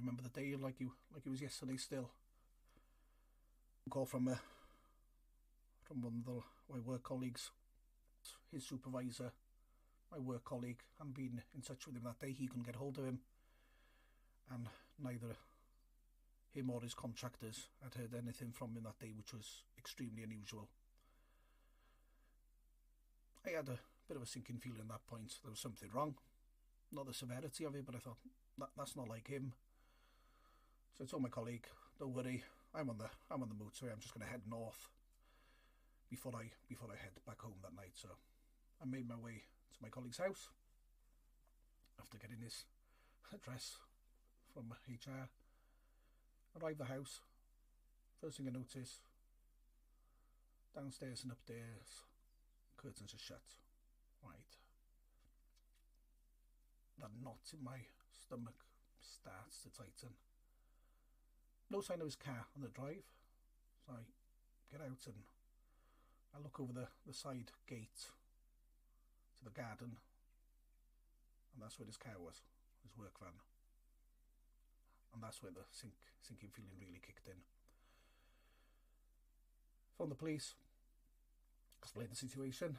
remember the day like it was yesterday still. A call from one of my work colleagues, his supervisor, my work colleague, hadn't been in touch with him that day. He couldn't get hold of him, and neither him or his contractors had heard anything from him that day, which was extremely unusual. I had a bit of a sinking feeling at that point. There was something wrong. Not the severity of it, but I thought, that's not like him. So I told my colleague, don't worry, I'm on the motorway, I'm just going to head north before I head back home that night. So I made my way to my colleague's house after getting his address from HR. Arrived at the house. First thing I noticed, downstairs and upstairs, curtains are shut. Right. That knot in my stomach starts to tighten. No sign of his car on the drive. So I get out and I look over the side gate to the garden, and that's where his car was, his work van. And that's where the sinking feeling really kicked in. Phoned the police, explained the situation.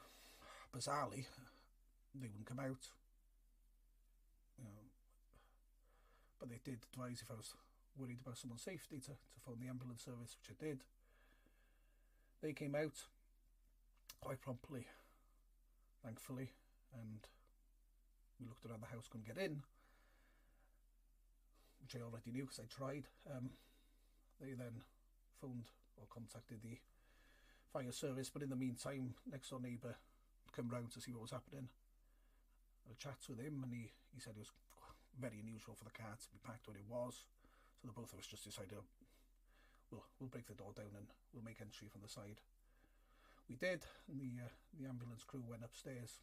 Bizarrely, they wouldn't come out. But they did advise if I was worried about someone's safety to phone the ambulance service, which I did. They came out quite promptly, thankfully, and we looked around the house, couldn't get in, which I already knew because I tried. They then phoned or contacted the fire service, but in the meantime, next door neighbour come round to see what was happening. I had a chat with him, and he said it was very unusual for the car to be parked where it was. So the both of us just decided, we'll break the door down and we'll make entry from the side. We did, and the ambulance crew went upstairs.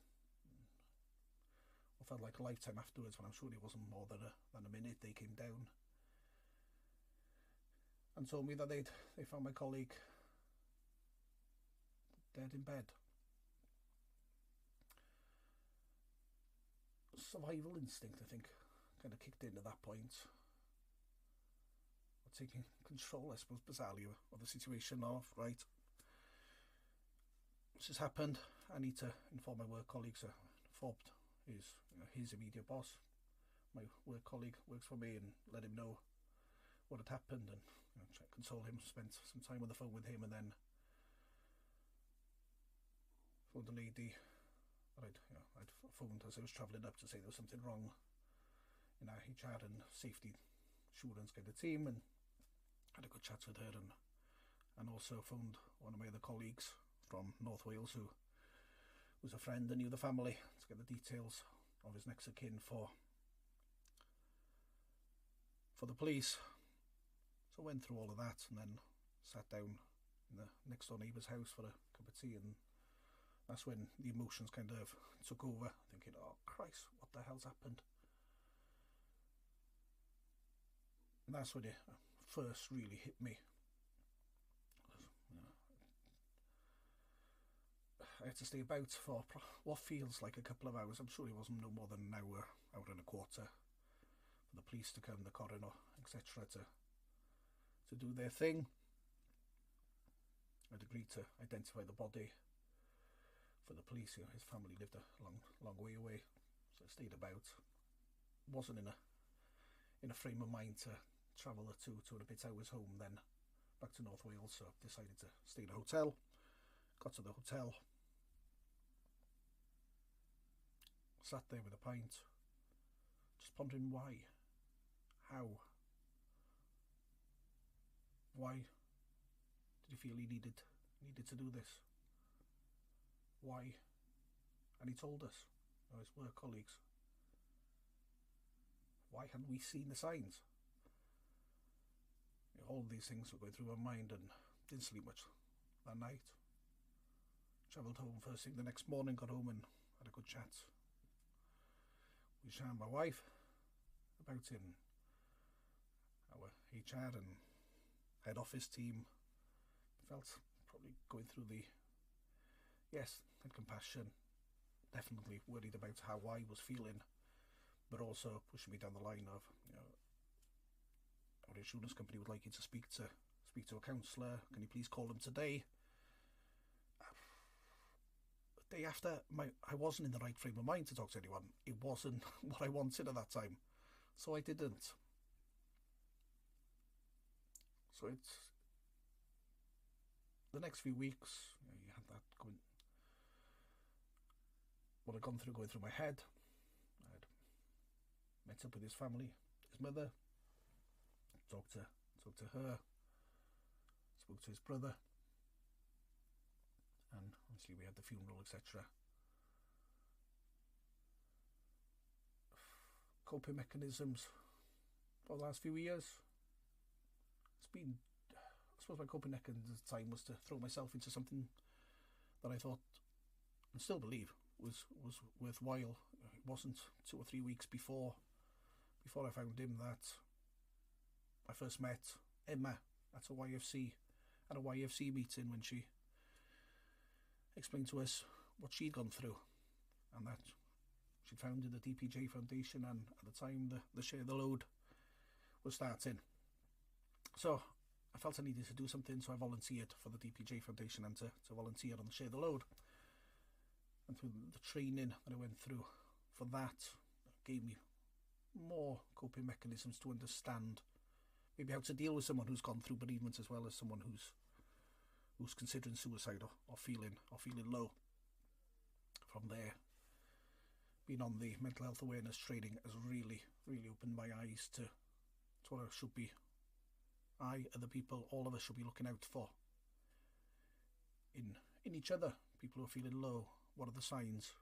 It felt like a lifetime afterwards, but I'm sure it wasn't more than a minute. They came down and told me that they found my colleague dead in bed. Survival instinct, I think, kind of kicked in at that point. Taking control, I suppose, bizarrely, of the situation of, right, this has happened, I need to inform my work colleagues. Informed his immediate boss. My work colleague works for me, and let him know what had happened, and try to console him, spent some time on the phone with him, and then phoned the lady that I'd phoned as I was travelling up to say there was something wrong in our HR and safety assurance kind of team, and had a good chat with her, and also phoned one of my other colleagues from North Wales who was a friend and knew the family to get the details of his next of kin for the police. So I went through all of that and then sat down in the next door neighbour's house for a cup of tea, and that's when the emotions kind of took over, thinking, oh Christ, what the hell's happened? And that's when it first really hit me. I had to stay about for what feels like a couple of hours. I'm sure it wasn't no more than an hour and a quarter, for the police to come, the coroner, etc., to do their thing. I'd agreed to identify the body for the police. His family lived a long way away, so I stayed about. Wasn't in a frame of mind to travel the two and a bit hours home, then back to North Wales, so decided to stay in a hotel. Got to the hotel, sat there with a pint, just pondering why, how, why did he feel he needed to do this? Why? And he told us, his work colleagues, why hadn't we seen the signs? All of these things were going through my mind, and didn't sleep much that night. Travelled home first thing the next morning, got home and had a good chat with Shan, my wife, about him. Our HR and head office team felt probably going through had compassion, definitely worried about how I was feeling, but also pushing me down the line of, British Insurance Company would like you to speak to a counsellor. Can you please call them today? The day after, I wasn't in the right frame of mind to talk to anyone. It wasn't what I wanted at that time, so I didn't. So it's the next few weeks, you had that going, what I'd gone through going through my head. I'd met up with his family, his mother, talked to her, spoke to his brother, and obviously we had the funeral, etc. Coping mechanisms for the last few years. It's been, I suppose my coping mechanism at the time was to throw myself into something that I thought and still believe was worthwhile. It wasn't 2 or 3 weeks before I found him that I first met Emma at a YFC meeting, when she explained to us what she'd gone through, and that she'd founded the DPJ Foundation, and at the time the Share the Load was starting. So I felt I needed to do something, so I volunteered for the DPJ Foundation and to volunteer on the Share the Load. And through the training that I went through for that, gave me more coping mechanisms to understand maybe how to deal with someone who's gone through bereavement, as well as someone who's considering suicide or feeling low. From there, being on the mental health awareness training has really opened my eyes to what I should be. Other people, all of us should be looking out for in each other. People who are feeling low. What are the signs?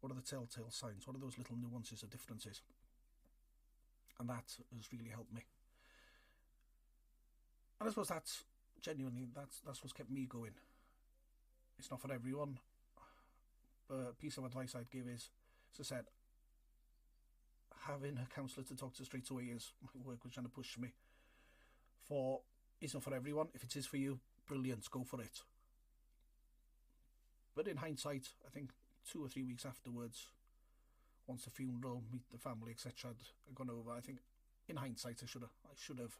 What are the telltale signs? What are those little nuances of differences? And that has really helped me. And I suppose that's what's kept me going. It's not for everyone, but a piece of advice I'd give is, as I said, having a counsellor to talk to straight away is my work was trying to push me. It's not for everyone. If it is for you, brilliant, go for it. But in hindsight, I think 2 or 3 weeks afterwards, once the funeral, meet the family, etc., had gone over, I think in hindsight I should have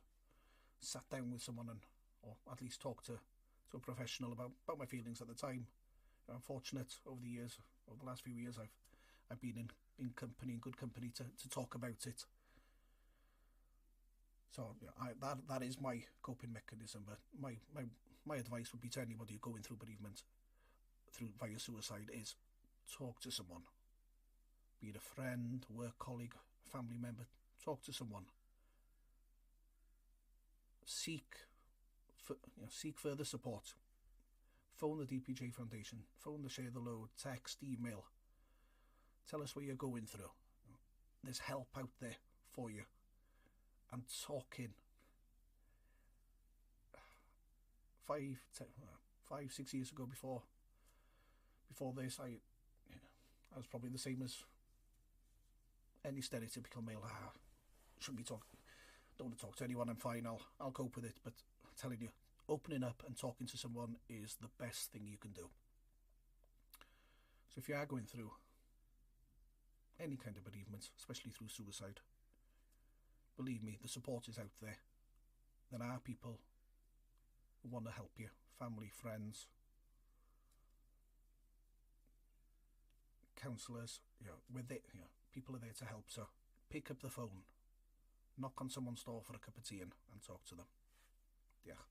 sat down with someone or at least talked to a professional about my feelings at the time. I'm fortunate over the last few years, I've been in good company to talk about it. So yeah, that is my coping mechanism. But my advice would be to anybody going through bereavement via suicide is talk to someone, be it a friend, work colleague, family member. Talk to someone. Seek further support. Phone the DPJ Foundation, phone the Share the Load, text, email. Tell us what you're going through. There's help out there for you. And talking. 5-6 years ago, before this, I was probably the same as any stereotypical male. Shouldn't be talking. Don't want to talk to anyone. I'm fine. I'll cope with it. But I'm telling you, opening up and talking to someone is the best thing you can do. So if you are going through any kind of bereavement, especially through suicide, believe me, the support is out there. There are people who want to help you, family, friends, counsellors. People are there to help. So pick up the phone, knock on someone's door for a cup of tea and talk to them. Yeah.